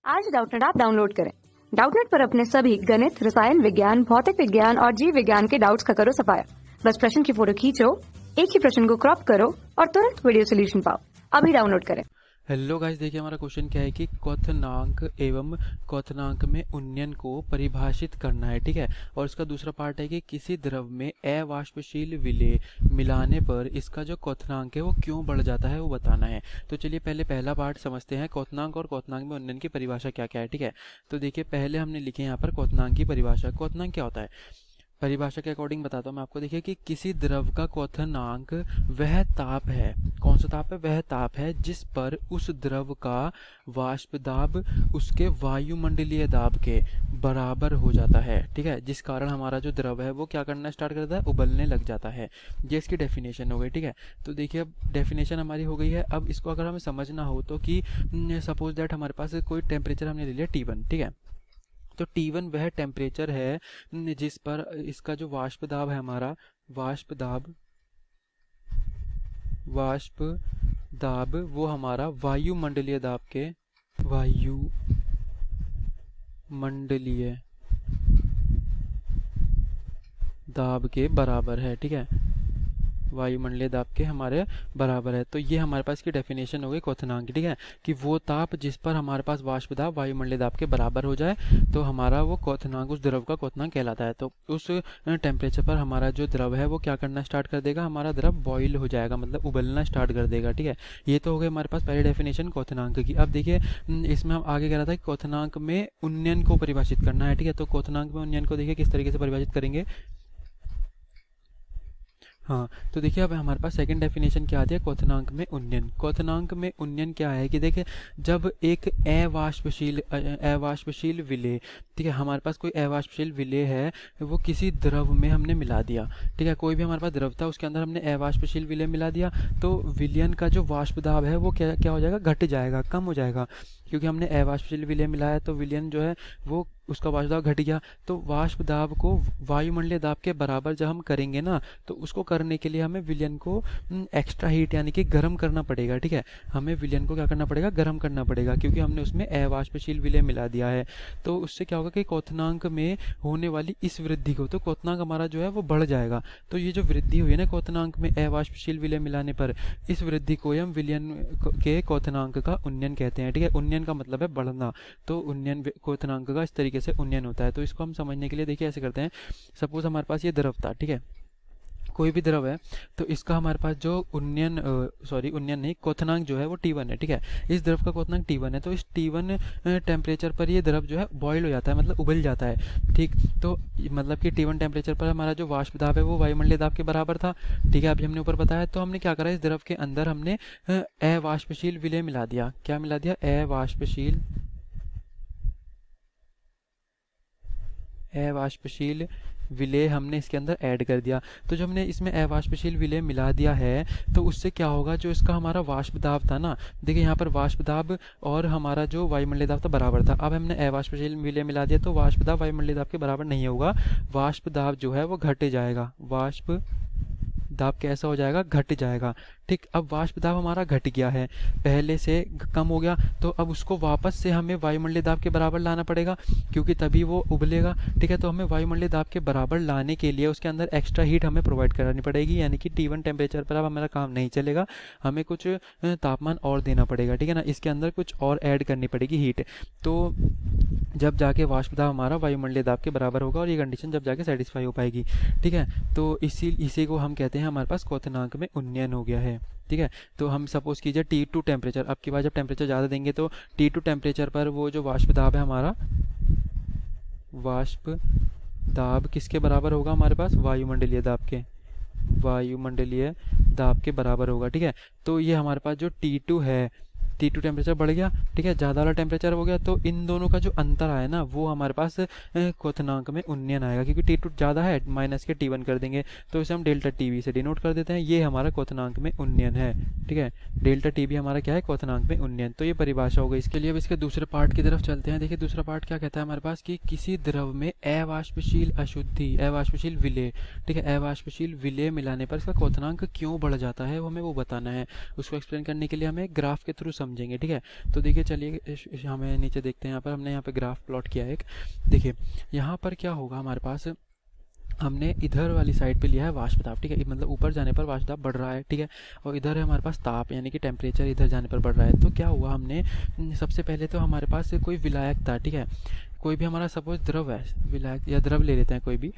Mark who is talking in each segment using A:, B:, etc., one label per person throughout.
A: आज Doubtnut app download करें। Doubtnut पर अपने सभी गणित, रसायन विज्ञान, भौतिक विज्ञान और जीव विज्ञान के डाउट्स का करो सफाया। बस प्रश्न की फोटो खींचो, एक ही प्रश्न को क्रॉप करो और तुरंत वीडियो सोल्यूशन पाओ। अभी डाउनलोड करें।
B: हेलो गाइस, देखिए हमारा क्वेश्चन क्या है कि क्वथनांक एवं क्वथनांक में उन्नयन को परिभाषित करना है। ठीक है, और इसका दूसरा पार्ट है कि किसी द्रव में अवाष्पशील विलेय मिलाने पर इसका जो क्वथनांक है वो क्यों बढ़ जाता है वो बताना है। तो चलिए पहले पहला पार्ट समझते हैं, क्वथनांक और क्वथनांक में उन्नयन की परिभाषा क्या क्या है। ठीक है, तो देखिए पहले हमने लिखे यहाँ पर क्वथनांक की परिभाषा। क्वथनांक क्या होता है, परिभाषा के अकॉर्डिंग बताता हूँ मैं आपको। देखिए कि किसी द्रव का क्वथनांक वह ताप है, कौन सा ताप है, वह ताप है जिस पर उस द्रव का वाष्प दाब उसके वायुमंडलीय दाब के बराबर हो जाता है। ठीक है, जिस कारण हमारा जो द्रव है वो क्या करना स्टार्ट करता है, उबलने लग जाता है। ये इसकी डेफिनेशन हो गई। ठीक है, तो देखिए अब डेफिनेशन हमारी हो गई है। अब इसको अगर हमें समझना हो तो कि सपोज दैट हमारे पास कोई टेम्परेचर हमने ले लिया T1। ठीक है, तो T1 वह टेम्परेचर है जिस पर इसका जो वाष्प दाब है, हमारा वाष्प दाब वो हमारा वायुमंडलीय दाब के बराबर है। ठीक है, वायुमंडलीय दाब के हमारे बराबर है। तो ये हमारे पास की डेफिनेशन हो गई क्वथनांक की। ठीक है, कि वो ताप जिस पर हमारे पास वाष्प दाब वायुमंडलीय दाब के बराबर हो जाए तो हमारा वो क्वथनांक, उस द्रव का क्वथनांक कहलाता है। तो उस टेम्परेचर पर हमारा जो द्रव है वो क्या करना स्टार्ट कर देगा, हमारा द्रव बॉयल हो जाएगा, मतलब उबलना स्टार्ट कर देगा। ठीक है, ये तो हो गई हमारे पास पहली डेफिनेशन क्वथनांक की। अब देखिए इसमें हम आगे कह रहा था कि क्वथनांक में उन्नयन को परिभाषित करना है। ठीक है, तो क्वथनांक में उन्नयन को देखिए किस तरीके से परिभाषित करेंगे। हाँ, तो देखिए अब हमारे पास सेकंड डेफिनेशन क्या आती है, क्वथनांक में उन्नयन। क्वथनांक में उन्नयन क्या है कि देखिए जब एक अवाष्पशील विलेय, ठीक है, हमारे पास कोई अवाष्पशील विलेय है, वो किसी द्रव में हमने मिला दिया। ठीक है, कोई भी हमारे पास द्रव था उसके अंदर हमने अवाष्पशील विलेय मिला दिया, तो विलयन का जो वाष्प दाब है वो क्या क्या हो जाएगा, घट जाएगा, कम हो जाएगा। क्योंकि हमने अवाष्पशील विलेय मिलाया तो विलयन जो है वो उसका वाष्प दाब घट गया। तो वाष्प दाब को वायुमंडलीय दाब के बराबर जब हम करेंगे ना, तो उसको करने के लिए हमें विलयन को एक्स्ट्रा हीट यानी कि गर्म करना पड़ेगा। ठीक है, हमें विलयन को क्या करना पड़ेगा, गर्म करना पड़ेगा, क्योंकि हमने उसमें अवाष्पशील विलेय मिला दिया है। तो उससे क्या होगा कि क्वथनांक में होने वाली इस वृद्धि को, तो क्वथनांक हमारा जो है वो बढ़ जाएगा। तो ये जो वृद्धि हुई है ना क्वथनांक में अवाष्पशील विलेय मिलाने पर, इस वृद्धि को हम विलयन के क्वथनांक का उन्नयन कहते हैं। ठीक है, उन्नयन का मतलब है बढ़ना, तो उन्नयन क्वथनांक का इस तरीके से उन्नयन होता है। तो इसको हम समझने के लिए देखिए ऐसे करते हैं। सपोज हमारे पास ये द्रव था, ठीक है, कोई भी द्रव है, तो इसका हमारे पास जो उन्नयन नहीं, क्वथनांक जो है वो T1 है। ठीक है, इस द्रव का क्वथनांक T1 है, तो इस T1 टेम्परेचर पर ये द्रव जो है बॉयल हो जाता है, मतलब उबल जाता है। ठीक, तो मतलब कि T1 टेम्परेचर पर हमारा जो वाष्प दाब है वो वायुमंडलीय दाब के बराबर था। ठीक है, अभी हमने ऊपर बताया, तो हमने क्या करा, इस द्रव के अंदर हमने अवाष्पशील विलेय मिला दिया। क्या मिला दिया, अवाष्पशील विलेय हमने इसके अंदर ऐड कर दिया। तो जब हमने इसमें अवाष्पशील विलेय मिला दिया है तो उससे क्या होगा, जो इसका हमारा वाष्प दाब था ना, देखिए यहाँ पर वाष्प दाब और हमारा जो वायुमंडलीय दाब था बराबर था। अब हमने अवाष्पशील विलेय मिला दिया तो वाष्प दाब वायुमंडलीय दाब के बराबर नहीं होगा, वाष्प दाब जो है वो घट जाएगा, वाष्प दाब कैसा हो जाएगा, घट जाएगा। ठीक, अब वाष्प दाब हमारा घट गया है, पहले से कम हो गया, तो अब उसको वापस से हमें वायुमंडलीय दाब के बराबर लाना पड़ेगा, क्योंकि तभी वो उबलेगा। ठीक है, तो हमें वायुमंडलीय दाब के बराबर लाने के लिए उसके अंदर एक्स्ट्रा हीट हमें प्रोवाइड करानी पड़ेगी, यानी कि T1 टेम्परेचर पर अब हमारा काम नहीं चलेगा, हमें कुछ तापमान और देना पड़ेगा। ठीक है ना, इसके अंदर कुछ और ऐड करनी पड़ेगी हीट, तो जब जाके वाष्प दाब हमारा वायुमंडलीय दाब के बराबर होगा और ये कंडीशन जब जाके सेटिस्फाई हो पाएगी। ठीक है, तो इसी को हम कहते हैं हमारे पास क्वथनांक में उन्नयन हो गया है। ठीक है, तो हम सपोज कीजिए T2 टेम्परेचर, अब की बार जब टेम्परेचर ज़्यादा देंगे तो T2 टेम्परेचर पर वो जो वाष्प दाब है हमारा, वाष्प दाब किसके बराबर होगा, हमारे पास वायुमंडलीय दाब के बराबर होगा। ठीक है, तो ये हमारे पास जो T2 है, T2 टेम्परेचर बढ़ गया, ठीक है, ज़्यादा वाला टेम्परेचर हो गया, तो इन दोनों का जो अंतर आया ना वो हमारे पास क्वथनांक में उन्नयन आएगा, क्योंकि T2 ज़्यादा है, माइनस के T1 कर देंगे, तो इसे हम डेल्टा टीवी से डिनोट कर देते हैं। ये हमारा क्वथनांक में उन्नयन है। ठीक है, डेल्टा टीवी हमारा क्या है, क्वथनांक में उन्नयन। तो ये परिभाषा हो गई इसके लिए। अब इसके दूसरे पार्ट की तरफ चलते हैं। देखिए दूसरा पार्ट क्या कहता है हमारे पास कि किसी द्रव में अवाष्पशील विलेय, ठीक है, अवाष्पशील विलेय मिलाने पर इसका क्वथनांक क्यों बढ़ जाता है, वो हमें वो बताना है। उसको एक्सप्लेन करने के लिए हमें ग्राफ के थ्रू समझेंगे, ठीक है। तो देखिए चलिए हमें नीचे देखते हैं, यहाँ पर हमने यहाँ पे ग्राफ प्लॉट किया है एक। देखिए यहाँ पर क्या होगा, हमारे पास हमने इधर वाली साइड पे लिया है वाष्प दाब, ठीक है, मतलब ऊपर जाने पर वाष्प दाब बढ़ रहा है, ठीक है, और इधर है हमारे पास ताप यानी कि टेम्परेचर इधर जाने पर बढ़ रहा है। तो क्या हुआ, हमने सबसे पहले तो हमारे पास कोई विलायक था, ठीक है, कोई भी हमारा सपोज द्रव है, विलायक या द्रव ले लेते हैं कोई भी,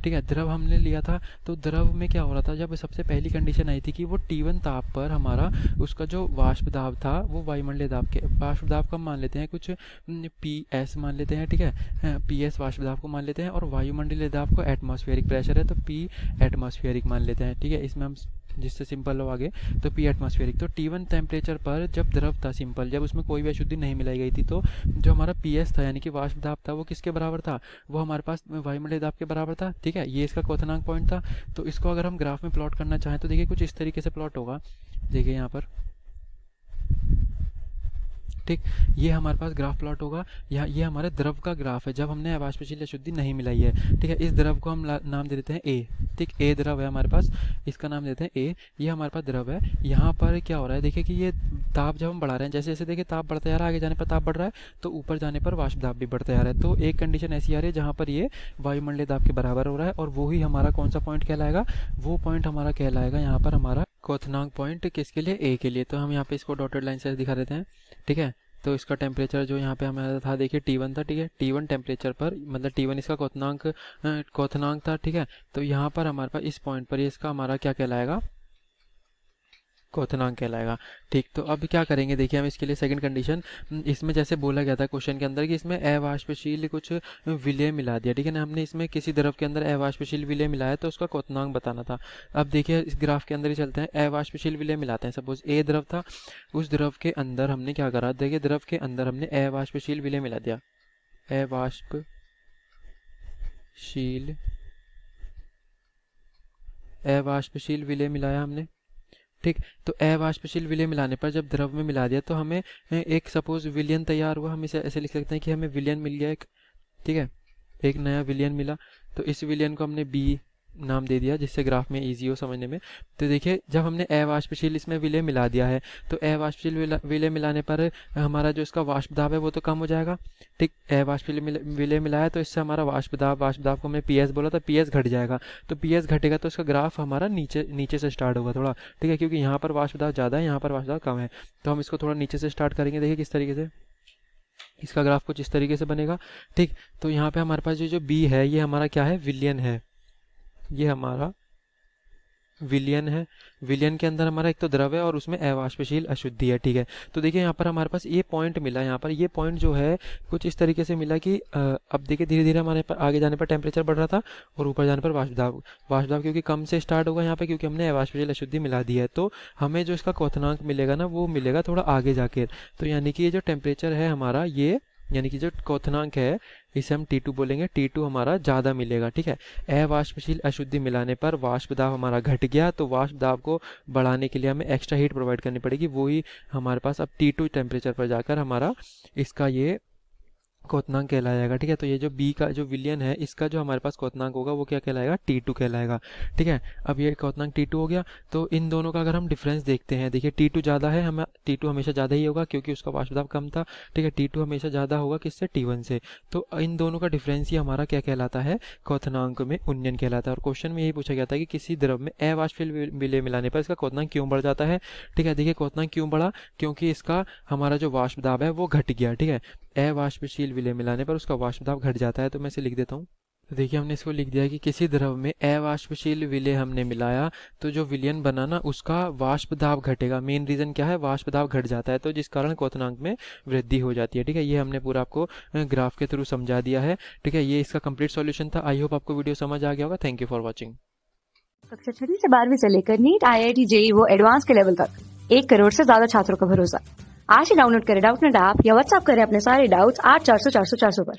B: ठीक है, द्रव हमने लिया था। तो द्रव में क्या हो रहा था, जब सबसे पहली कंडीशन आई थी कि वो T1 ताप पर हमारा उसका जो वाष्प दाब था वो वायुमंडलीय दाब के वाष्प दाब का मान लेते हैं कुछ PS मान लेते हैं, ठीक है, PS वाष्प दाब को मान लेते हैं, और वायुमंडलीय दाब को एटमॉस्फेरिक प्रेशर है तो P एटमॉस्फेरिक मान लेते हैं, ठीक है। इसमें हम जिससे सिंपल हो आगे, तो P एटमॉस्फेरिक। तो T1 टेम्परेचर पर जब द्रव था सिंपल, जब उसमें कोई भी अशुद्धि नहीं मिलाई गई थी, तो जो हमारा PS था यानी कि वाष्प दाब था वो किसके बराबर था, वो हमारे पास वायुमंडलीय दाब के बराबर था, ठीक है। ये इसका क्वथनांक पॉइंट था। तो इसको अगर हम ग्राफ में प्लॉट करना चाहें तो देखिए कुछ इस तरीके से प्लॉट होगा, देखिए यहाँ पर, ठीक, ये हमारे पास ग्राफ प्लॉट होगा। यहाँ ये हमारे द्रव का ग्राफ है जब हमने अवाष्पशील अशुद्धि नहीं मिलाई है, ठीक है। इस द्रव को हम नाम दे देते हैं ए, ठीक, ए द्रव है हमारे पास, इसका नाम देते हैं ए। ये हमारे पास द्रव है। यहाँ पर क्या हो रहा है, देखिए कि ये ताप जब हम बढ़ा रहे हैं, जैसे जैसे देखिए ताप बढ़ता जा रहा है, आगे जाने पर ताप बढ़ रहा है, तो ऊपर जाने पर वाष्प दाब भी बढ़ता जा रहा है। तो एक कंडीशन ऐसी आ रही है जहाँ पर ये वायुमंडलीय दाब के बराबर हो रहा है, और वो ही हमारा कौन सा पॉइंट कहलाएगा, वो पॉइंट हमारा कहलाएगा यहाँ पर हमारा क्वथनांक पॉइंट, किसके लिए, ए के लिए। तो हम यहाँ पे इसको डॉटेड लाइन से दिखा देते हैं, ठीक है। तो इसका टेम्परेचर जो यहाँ पे हमारा था, देखिए T1 था, ठीक है, T1 टेम्परेचर पर, मतलब T1 इसका क्वथनांक था, ठीक है। तो यहाँ पर हमारे पास इस पॉइंट पर इसका हमारा क्या कहलाएगा, क्वथनांक कहलाएगा, ठीक। तो अब क्या करेंगे, देखिए हम इसके लिए सेकंड कंडीशन, इसमें जैसे बोला गया था क्वेश्चन के अंदर कि इसमें अवाष्पशील कुछ विलय मिला दिया, ठीक है ना, हमने इसमें किसी द्रव के अंदर अवाष्पशील विलय मिलाया तो उसका क्वथनांक बताना था। अब देखिए इस ग्राफ के अंदर ही चलते हैं, अवाष्पशील विलय मिलाते हैं। सपोज ए द्रव था, उस द्रव के अंदर हमने क्या करा, देखिए द्रव के अंदर हमने अवाष्पशील विलय मिला दिया, अवाष्पशील विलय मिलाया हमने, ठीक। तो अवाष्पशील विलय मिलाने पर जब द्रव में मिला दिया तो हमें एक सपोज विलयन तैयार हुआ, हम इसे ऐसे लिख सकते हैं कि हमें विलयन मिल गया एक, ठीक है, एक नया विलयन मिला। तो इस विलयन को हमने बी नाम दे दिया जिससे ग्राफ में इजी हो समझने में। तो देखिए जब हमने अवाष्पशील इसमें विलय मिला दिया है, तो अवाष्पशील विलय मिलाने पर हमारा जो इसका वाष्प दाब है वो तो कम हो जाएगा, ठीक। अवाष्पशील विलय मिलाया तो इससे हमारा वाष्प दाब को हमने PS बोला था, PS घट जाएगा। तो PS घटेगा तो इसका ग्राफ हमारा नीचे से स्टार्ट होगा थोड़ा, ठीक है, क्योंकि यहाँ पर वाष्प दाब ज़्यादा है, यहाँ पर वाष्प दाब कम है। तो हम इसको थोड़ा नीचे से स्टार्ट करेंगे, देखिए किस तरीके से इसका ग्राफ कुछ इस तरीके से बनेगा, ठीक। तो यहाँ पे हमारे पास जो बी है ये हमारा क्या है, विलयन है, ये हमारा विलयन है। विलयन के अंदर हमारा एक तो द्रव है और उसमें अवाष्पशील अशुद्धि है, ठीक है। तो देखिए यहाँ पर हमारे पास ये पॉइंट मिला, यहाँ पर ये पॉइंट जो है कुछ इस तरीके से मिला कि अब देखिए धीरे धीरे हमारे आगे जाने पर टेम्परेचर बढ़ रहा था और ऊपर जाने पर वाष्प दाब क्योंकि कम से स्टार्ट होगा यहाँ पे, क्योंकि हमने अवाष्पशील अशुद्धि मिला दी है। तो हमें जो इसका क्वथनांक मिलेगा ना वो मिलेगा थोड़ा आगे जाके। तो यानी कि ये जो टेम्परेचर है हमारा, ये यानी कि जो क्वथनांक है इसे हम T2 बोलेंगे, T2 हमारा ज़्यादा मिलेगा, ठीक है। अवाष्पशील अशुद्धि मिलाने पर वाष्प दाब हमारा घट गया, तो वाष्प दाब को बढ़ाने के लिए हमें एक्स्ट्रा हीट प्रोवाइड करनी पड़ेगी, वही हमारे पास अब T2 टेम्परेचर पर जाकर हमारा इसका ये क्वथनांक कहलाएगा, ठीक है। तो ये जो बी का जो विलयन है इसका जो हमारे पास क्वथनांक होगा वो क्या कहलाएगा, T2 कहलाएगा, ठीक है। अब ये क्वथनांक T2 हो गया। तो इन दोनों का अगर हम डिफरेंस देखते हैं, देखिए T2 ज़्यादा है, हमें T2 हमेशा ज़्यादा ही होगा क्योंकि उसका वाष्प दाब कम था, ठीक है। T2 हमेशा ज़्यादा होगा किससे, T1 से। तो इन दोनों का डिफरेंस ही हमारा क्या कहलाता है, क्वथनांक में उन्नयन कहलाता है। और क्वेश्चन में यही पूछा गया था कि किसी द्रव में अवाष्पशील विलय मिलाने पर इसका क्वथनांक क्यों बढ़ जाता है, ठीक है। देखिए क्वथनांक क्यों बढ़ा, क्योंकि इसका हमारा जो वाष्प दाब है वो घट गया, ठीक है। अवाष्पशील विलय मिलाने पर उसका वाष्प दाब घट जाता है। तो मैं इसे लिख देता हूँ। तो देखिए हमने इसको लिख दिया कि किसी द्रव में अवाष्पशील विलय हमने मिलाया तो जो विलयन बना ना उसका वाष्प दाब घटेगा। मेन रीजन क्या है, वाष्प दाब घट जाता है, तो जिस कारण क्वथनांक में वृद्धि हो जाती है, ठीक है। ये हमने पूरा आपको ग्राफ के थ्रू समझा दिया है, ठीक है। ये इसका कंप्लीट सॉल्यूशन था। आई होप आपको वीडियो समझ आ गया होगा। Thank you for watching.
A: कक्षा 6 से 12वीं से लेकर नीट, IIT, JEE वो एडवांस के लेवल तक 1 करोड़ से ज्यादा छात्रों का भरोसा। आज ही डाउनलोड करें डाउटनेट ऐप या व्हाट्सएप करें अपने सारे डाउट्स 8400 400 400 पर।